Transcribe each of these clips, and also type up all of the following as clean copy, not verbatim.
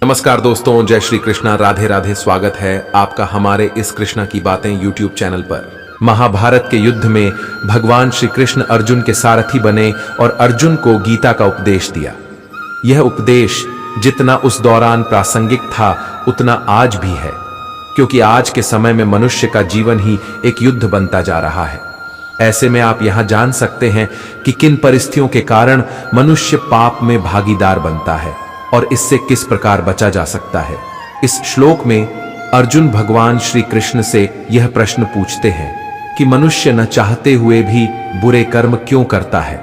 नमस्कार दोस्तों, जय श्री कृष्णा, राधे राधे। स्वागत है आपका हमारे इस कृष्णा की बातें यूट्यूब चैनल पर। महाभारत के युद्ध में भगवान श्री कृष्ण अर्जुन के सारथी बने और अर्जुन को गीता का उपदेश दिया। यह उपदेश जितना उस दौरान प्रासंगिक था उतना आज भी है, क्योंकि आज के समय में मनुष्य का जीवन ही एक युद्ध बनता जा रहा है। ऐसे में आप यहां जान सकते हैं कि किन परिस्थितियों के कारण मनुष्य पाप में भागीदार बनता है और इससे किस प्रकार बचा जा सकता है। इस श्लोक में अर्जुन भगवान श्री कृष्ण से यह प्रश्न पूछते हैं कि मनुष्य न चाहते हुए भी बुरे कर्म क्यों करता है,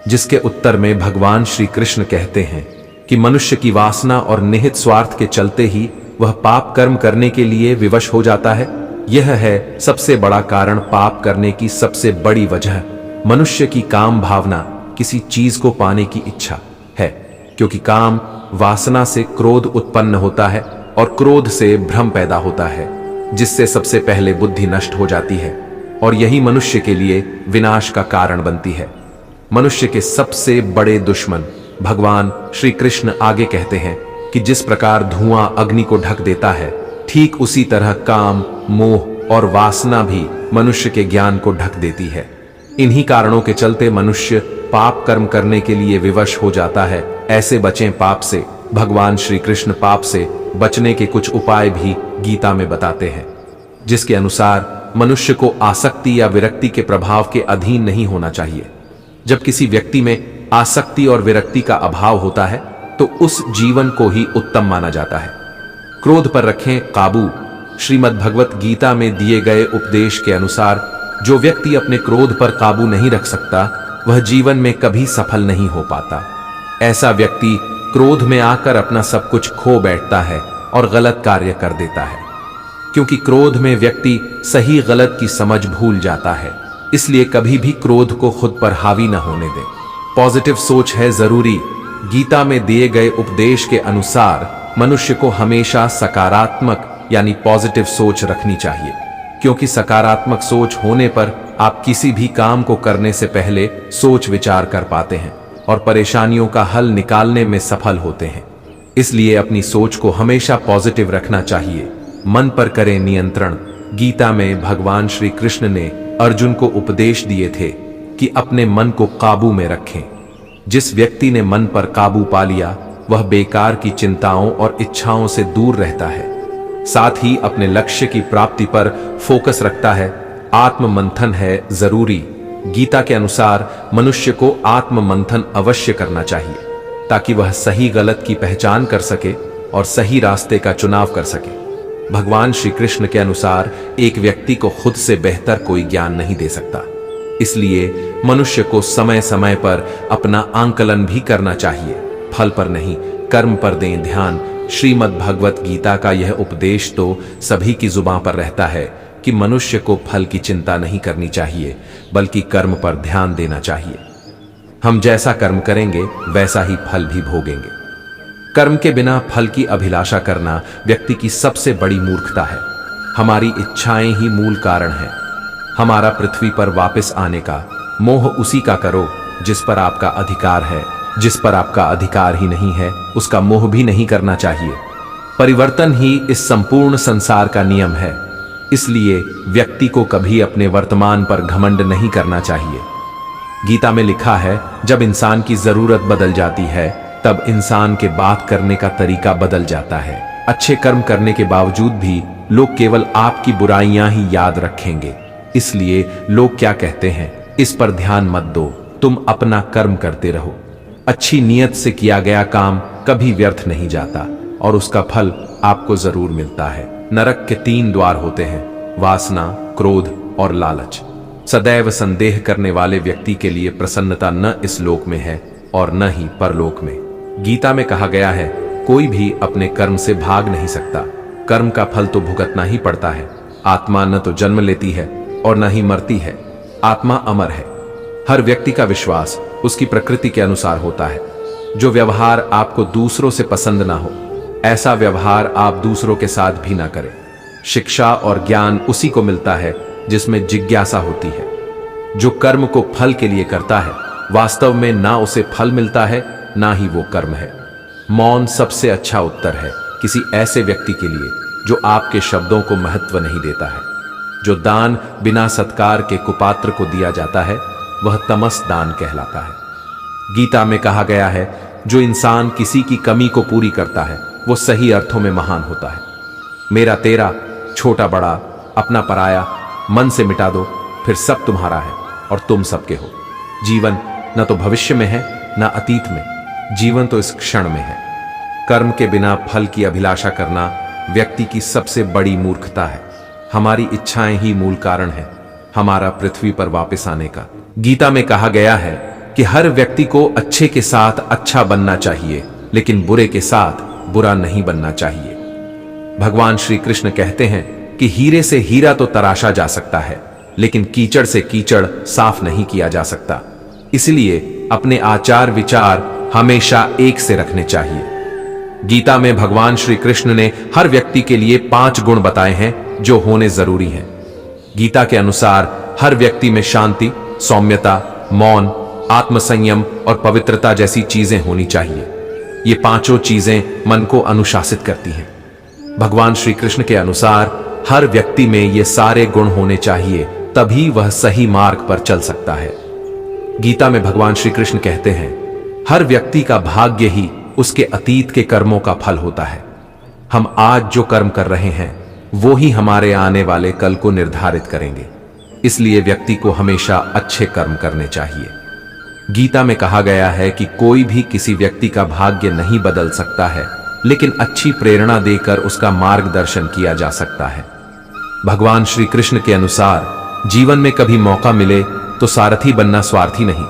जिसके उत्तर में भगवान श्री कृष्ण कहते हैं कि मनुष्य की वासना और निहित स्वार्थ के चलते ही वह पाप कर्म करने के लिए विवश हो जाता है। यह है सबसे बड़ा कारण पाप करने की सबसे बड़ी वजह। मनुष्य की काम भावना, किसी चीज को पाने की इच्छा है, क्योंकि काम वासना से क्रोध उत्पन्न होता है और क्रोध से भ्रम पैदा होता है, जिससे सबसे पहले बुद्धि नष्ट हो जाती है और यही मनुष्य के लिए विनाश का कारण बनती है। मनुष्य के सबसे बड़े दुश्मन भगवान श्री कृष्ण आगे कहते हैं कि जिस प्रकार धुआं अग्नि को ढक देता है, ठीक उसी तरह काम, मोह और वासना भी मनुष्य के ज्ञान को ढक देती है। इन्हीं कारणों के चलते मनुष्य पाप कर्म करने के लिए विवश हो जाता है। ऐसे बचें पाप से। भगवान श्री कृष्ण पाप से बचने के कुछ उपाय भी गीता में बताते हैं, जिसके अनुसार मनुष्य को आसक्ति या विरक्ति के प्रभाव के अधीन नहीं होना चाहिए। जब किसी व्यक्ति में आसक्ति और विरक्ति का अभाव होता है तो उस जीवन को ही उत्तम माना जाता है। क्रोध पर रखें काबू। श्रीमद् भगवत गीता में दिए गए उपदेश के अनुसार जो व्यक्ति अपने क्रोध पर काबू नहीं रख सकता वह जीवन में कभी सफल नहीं हो पाता। ऐसा व्यक्ति क्रोध में आकर अपना सब कुछ खो बैठता है और गलत कार्य कर देता है, क्योंकि क्रोध में व्यक्ति सही गलत की समझ भूल जाता है। इसलिए कभी भी क्रोध को खुद पर हावी न होने दें। पॉजिटिव सोच है जरूरी। गीता में दिए गए उपदेश के अनुसार मनुष्य को हमेशा सकारात्मक यानी पॉजिटिव सोच रखनी चाहिए, क्योंकि सकारात्मक सोच होने पर आप किसी भी काम को करने से पहले सोच विचार कर पाते हैं और परेशानियों का हल निकालने में सफल होते हैं। इसलिए अपनी सोच को हमेशा पॉजिटिव रखना चाहिए। मन पर करें नियंत्रण। गीता में भगवान श्री कृष्ण ने अर्जुन को उपदेश दिए थे कि अपने मन को काबू में रखें। जिस व्यक्ति ने मन पर काबू पा लिया वह बेकार की चिंताओं और इच्छाओं से दूर रहता है, साथ ही अपने लक्ष्य की प्राप्ति पर फोकस रखता है। आत्म मंथन है जरूरी। गीता के अनुसार मनुष्य को आत्म मंथन अवश्य करना चाहिए, ताकि वह सही गलत की पहचान कर सके और सही रास्ते का चुनाव कर सके। भगवान श्री कृष्ण के अनुसार एक व्यक्ति को खुद से बेहतर कोई ज्ञान नहीं दे सकता। इसलिए मनुष्य को समय समय पर अपना आंकलन भी करना चाहिए। फल पर नहीं, कर्म पर दें ध्यान। श्रीमद् भगवत गीता का यह उपदेश तो सभी की जुबान पर रहता है कि मनुष्य को फल की चिंता नहीं करनी चाहिए, बल्कि कर्म पर ध्यान देना चाहिए। हम जैसा कर्म करेंगे वैसा ही फल भी भोगेंगे। कर्म के बिना फल की अभिलाषा करना व्यक्ति की सबसे बड़ी मूर्खता है। हमारी इच्छाएं ही मूल कारण है। हमारा पृथ्वी पर वापस आने का मोह उसी का करो जिस पर आपका अधिकार है। जिस पर आपका अधिकार ही नहीं है उसका मोह भी नहीं करना चाहिए। परिवर्तन ही इस संपूर्ण संसार का नियम है। इसलिए व्यक्ति को कभी अपने वर्तमान पर घमंड नहीं करना चाहिए। गीता में लिखा है, जब इंसान की जरूरत बदल जाती है तब इंसान के बात करने का तरीका बदल जाता है। अच्छे कर्म करने के बावजूद भी लोग केवल आपकी बुराइयां ही याद रखेंगे। इसलिए लोग क्या कहते हैं इस पर ध्यान मत दो, तुम अपना कर्म करते रहो। अच्छी नीयत से किया गया काम कभी व्यर्थ नहीं जाता और उसका फल आपको जरूर मिलता है। नरक के 3 द्वार होते हैं, वासना, क्रोध और लालच। सदैव संदेह करने वाले व्यक्ति के लिए प्रसन्नता न इस लोक में है और न ही परलोक में। गीता में कहा गया है, कोई भी अपने कर्म से भाग नहीं सकता। कर्म का फल तो भुगतना ही पड़ता है। आत्मा न तो जन्म लेती है और न ही मरती है। आत्मा अमर है। हर व्यक्ति का विश्वास उसकी प्रकृति के अनुसार होता है। जो व्यवहार आपको दूसरों से पसंद ना हो, ऐसा व्यवहार आप दूसरों के साथ भी ना करें। शिक्षा और ज्ञान उसी को मिलता है जिसमें जिज्ञासा होती है। जो कर्म को फल के लिए करता है वास्तव में ना उसे फल मिलता है ना ही वो कर्म है। मौन सबसे अच्छा उत्तर है किसी ऐसे व्यक्ति के लिए जो आपके शब्दों को महत्व नहीं देता है। जो दान बिना सत्कार के कुपात्र को दिया जाता है वह तमस दान कहलाता है। गीता में कहा गया है, जो इंसान किसी की कमी को पूरी करता है वो सही अर्थों में महान होता है। मेरा तेरा, छोटा बड़ा, अपना पराया, मन से मिटा दो, फिर सब तुम्हारा है और तुम सबके हो। जीवन न तो भविष्य में है न अतीत में, जीवन तो इस क्षण में है। कर्म के बिना फल की अभिलाषा करना व्यक्ति की सबसे बड़ी मूर्खता है। हमारी इच्छाएं ही मूल कारण है हमारा पृथ्वी पर वापस आने का। गीता में कहा गया है कि हर व्यक्ति को अच्छे के साथ अच्छा बनना चाहिए, लेकिन बुरे के साथ बुरा नहीं बनना चाहिए। भगवान श्री कृष्ण कहते हैं कि हीरे से हीरा तो तराशा जा सकता है, लेकिन कीचड़ से कीचड़ साफ नहीं किया जा सकता। इसलिए अपने आचार विचार हमेशा एक से रखने चाहिए। गीता में भगवान श्री कृष्ण ने हर व्यक्ति के लिए 5 गुण बताए हैं जो होने जरूरी हैं। गीता के अनुसार हर व्यक्ति में शांति, सौम्यता, मौन, आत्मसंयम और पवित्रता जैसी चीजें होनी चाहिए। ये 5 चीजें मन को अनुशासित करती हैं। भगवान श्री कृष्ण के अनुसार हर व्यक्ति में ये सारे गुण होने चाहिए, तभी वह सही मार्ग पर चल सकता है। गीता में भगवान श्री कृष्ण कहते हैं, हर व्यक्ति का भाग्य ही उसके अतीत के कर्मों का फल होता है। हम आज जो कर्म कर रहे हैं वो ही हमारे आने वाले कल को निर्धारित करेंगे। इसलिए व्यक्ति को हमेशा अच्छे कर्म करने चाहिए। गीता में कहा गया है कि कोई भी किसी व्यक्ति का भाग्य नहीं बदल सकता है, लेकिन अच्छी प्रेरणा देकर उसका मार्गदर्शन किया जा सकता है। भगवान श्री कृष्ण के अनुसार जीवन में कभी मौका मिले तो सारथी बनना स्वार्थी नहीं।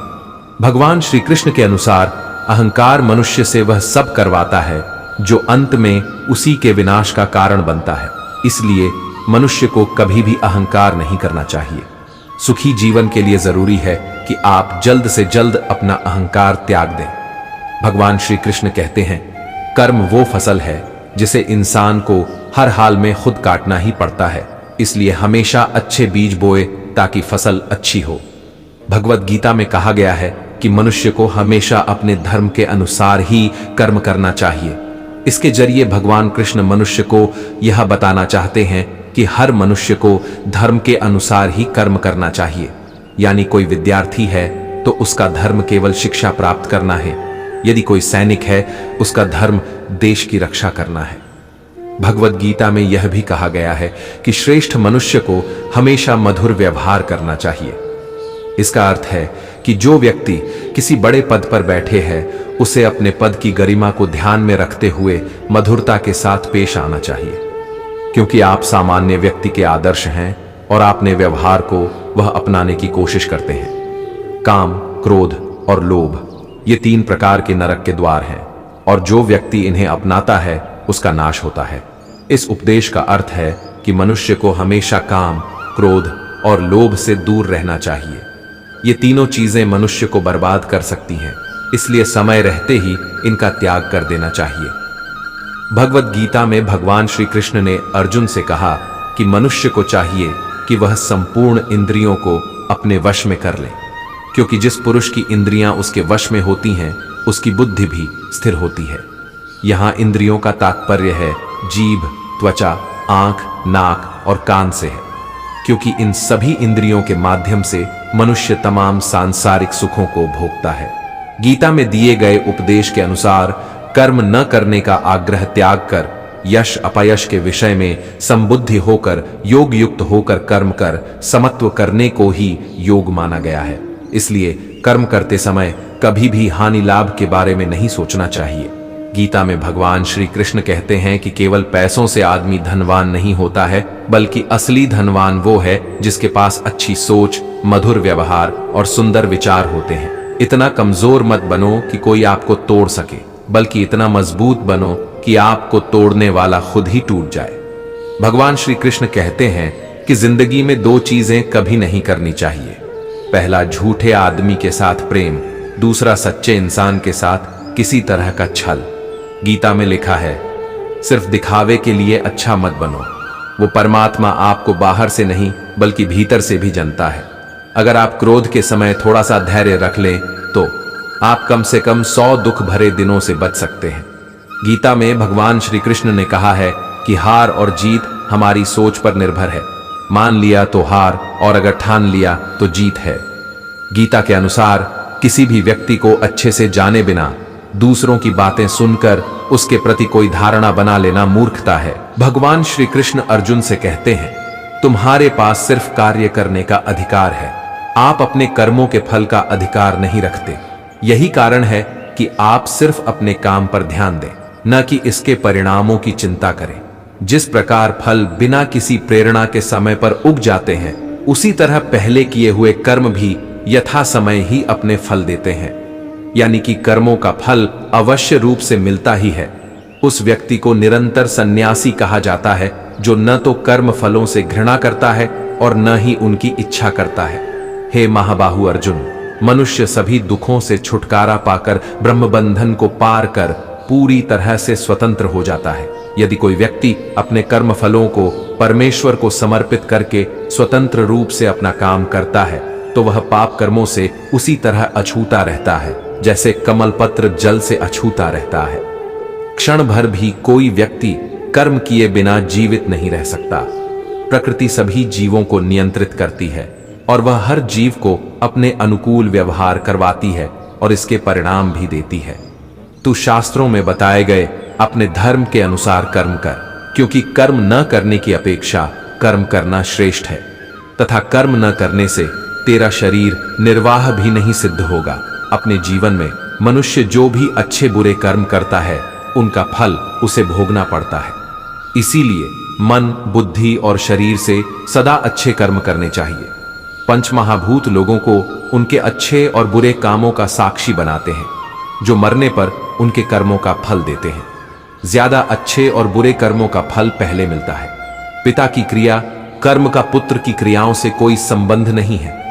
भगवान श्री कृष्ण के अनुसार अहंकार मनुष्य से वह सब करवाता है जो अंत में उसी के विनाश का कारण बनता है। इसलिए मनुष्य को कभी भी अहंकार नहीं करना चाहिए। सुखी जीवन के लिए जरूरी है कि आप जल्द से जल्द अपना अहंकार त्याग दें। भगवान श्री कृष्ण कहते हैं, कर्म वो फसल है जिसे इंसान को हर हाल में खुद काटना ही पड़ता है। इसलिए हमेशा अच्छे बीज बोए ताकि फसल अच्छी हो। भगवत गीता में कहा गया है कि मनुष्य को हमेशा अपने धर्म के अनुसार ही कर्म करना चाहिए। इसके जरिए भगवान कृष्ण मनुष्य को यह बताना चाहते हैं कि हर मनुष्य को धर्म के अनुसार ही कर्म करना चाहिए। यानी कोई विद्यार्थी है तो उसका धर्म केवल शिक्षा प्राप्त करना है। यदि कोई सैनिक है उसका धर्म देश की रक्षा करना है। भगवत गीता में यह भी कहा गया है कि श्रेष्ठ मनुष्य को हमेशा मधुर व्यवहार करना चाहिए। इसका अर्थ है कि जो व्यक्ति किसी बड़े पद पर बैठे हैं उसे अपने पद की गरिमा को ध्यान में रखते हुए मधुरता के साथ पेश आना चाहिए, क्योंकि आप सामान्य व्यक्ति के आदर्श हैं और आपने व्यवहार को वह अपनाने की कोशिश करते हैं। काम, क्रोध और लोभ ये 3 प्रकार के नरक के द्वार हैं और जो व्यक्ति इन्हें अपनाता है उसका नाश होता है। इस उपदेश का अर्थ है कि मनुष्य को हमेशा काम, क्रोध और लोभ से दूर रहना चाहिए। ये तीनों चीजें मनुष्य को बर्बाद कर सकती हैं, इसलिए समय रहते ही इनका त्याग कर देना चाहिए। भगवत गीता में भगवान श्री कृष्ण ने अर्जुन से कहा कि मनुष्य को चाहिए कि वह संपूर्ण इंद्रियों को अपने वश में कर ले, क्योंकि जिस पुरुष की इंद्रियां उसके वश में होती हैं उसकी बुद्धि भी स्थिर होती है। यहां इंद्रियों का तात्पर्य है जीभ, त्वचा, आंख, नाक और कान से है, क्योंकि इन सभी इंद्रियों के माध्यम से मनुष्य तमाम सांसारिक सुखों को भोगता है। गीता में दिए गए उपदेश के अनुसार कर्म न करने का आग्रह त्याग कर यश अपयश के विषय में संबुद्धि होकर योग युक्त होकर कर्म कर समत्व करने को ही योग माना गया है। इसलिए कर्म करते समय कभी भी हानि लाभ के बारे में नहीं सोचना चाहिए। गीता में भगवान श्री कृष्ण कहते हैं कि केवल पैसों से आदमी धनवान नहीं होता है, बल्कि असली धनवान वो है जिसके पास अच्छी सोच, मधुर व्यवहार और सुंदर विचार होते हैं। इतना कमजोर मत बनो कि कोई आपको तोड़ सके, बल्कि इतना मजबूत बनो कि आपको तोड़ने वाला खुद ही टूट जाए। भगवान श्री कृष्ण कहते हैं कि जिंदगी में 2 चीजें कभी नहीं करनी चाहिए। पहला झूठे आदमी के साथ प्रेम, दूसरा सच्चे इंसान के साथ किसी तरह का छल। गीता में लिखा है, सिर्फ दिखावे के लिए अच्छा मत बनो। वो परमात्मा आपको बाहर से नहीं बल्कि भीतर से भी जानता है। अगर आप क्रोध के समय थोड़ा सा धैर्य रख लें तो आप कम से कम 100 दुख भरे दिनों से बच सकते हैं। गीता में भगवान श्री कृष्ण ने कहा है कि हार और जीत हमारी सोच पर निर्भर है। मान लिया तो हार और अगर ठान लिया तो जीत है। गीता के अनुसार किसी भी व्यक्ति को अच्छे से जाने बिना दूसरों की बातें सुनकर उसके प्रति कोई धारणा बना लेना मूर्खता है। भगवान श्री कृष्ण अर्जुन से कहते हैं, तुम्हारे पास सिर्फ कार्य करने का अधिकार है, आप अपने कर्मों के फल का अधिकार नहीं रखते। यही कारण है कि आप सिर्फ अपने काम पर ध्यान दें, न कि इसके परिणामों की चिंता करें। जिस प्रकार फल बिना किसी प्रेरणा के समय पर उग जाते हैं, उसी तरह पहले किए हुए कर्म भी यथा समय ही अपने फल देते हैं। यानी कि कर्मों का फल अवश्य रूप से मिलता ही है। उस व्यक्ति को निरंतर सन्यासी कहा जाता है जो न तो कर्म फलों से घृणा करता है और न ही उनकी इच्छा करता है। हे महाबाहु अर्जुन, मनुष्य सभी दुखों से छुटकारा पाकर ब्रह्म बंधन को पार कर पूरी तरह से स्वतंत्र हो जाता है। यदि कोई व्यक्ति अपने कर्म फलों को परमेश्वर को समर्पित करके स्वतंत्र रूप से अपना काम करता है तो वह पाप कर्मों से उसी तरह अछूता रहता है जैसे कमल पत्र जल से अछूता रहता है। क्षण भर भी कोई व्यक्ति कर्म किए बिना जीवित नहीं रह सकता। प्रकृति सभी जीवों को नियंत्रित करती है और वह हर जीव को अपने अनुकूल व्यवहार करवाती है और इसके परिणाम भी देती है। तू शास्त्रों में बताए गए अपने धर्म के अनुसार कर्म कर, क्योंकि कर्म न करने की अपेक्षा कर्म करना श्रेष्ठ है, तथा कर्म न करने से तेरा शरीर निर्वाह भी नहीं सिद्ध होगा। अपने जीवन में मनुष्य जो भी अच्छे बुरे कर्म करता है उनका फल उसे भोगना पड़ता है। इसीलिए मन, बुद्धि और शरीर से सदा अच्छे कर्म करने चाहिए। पंचमहाभूत लोगों को उनके अच्छे और बुरे कामों का साक्षी बनाते हैं, जो मरने पर उनके कर्मों का फल देते हैं। ज्यादा अच्छे और बुरे कर्मों का फल पहले मिलता है। पिता की क्रिया, कर्म का पुत्र की क्रियाओं से कोई संबंध नहीं है।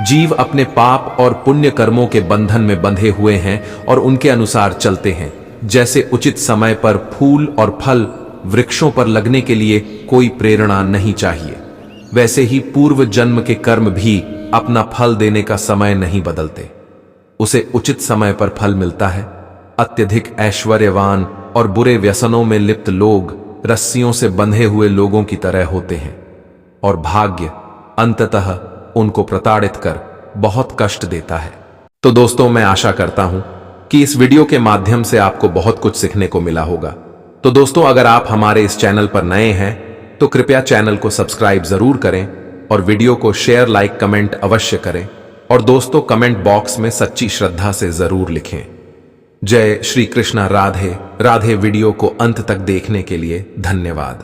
जीव अपने पाप और पुण्य कर्मों के बंधन में बंधे हुए हैं और उनके अनुसार चलते हैं। जैसे उचित समय पर फूल और फल वृक्षों पर लगने के लिए कोई प्रेरणा नहीं चाहिए, वैसे ही पूर्व जन्म के कर्म भी अपना फल देने का समय नहीं बदलते, उसे उचित समय पर फल मिलता है। अत्यधिक ऐश्वर्यवान और बुरे व्यसनों में लिप्त लोग रस्सियों से बंधे हुए लोगों की तरह होते हैं और भाग्य अंततः उनको प्रताड़ित कर बहुत कष्ट देता है। तो दोस्तों, मैं आशा करता हूं कि इस वीडियो के माध्यम से आपको बहुत कुछ सीखने को मिला होगा। तो दोस्तों, अगर आप हमारे इस चैनल पर नए हैं तो कृपया चैनल को सब्सक्राइब जरूर करें और वीडियो को शेयर, लाइक, कमेंट अवश्य करें। और दोस्तों, कमेंट बॉक्स में सच्ची श्रद्धा से जरूर लिखें। जय श्री कृष्णा। राधे राधे। वीडियो को अंत तक देखने के लिए धन्यवाद।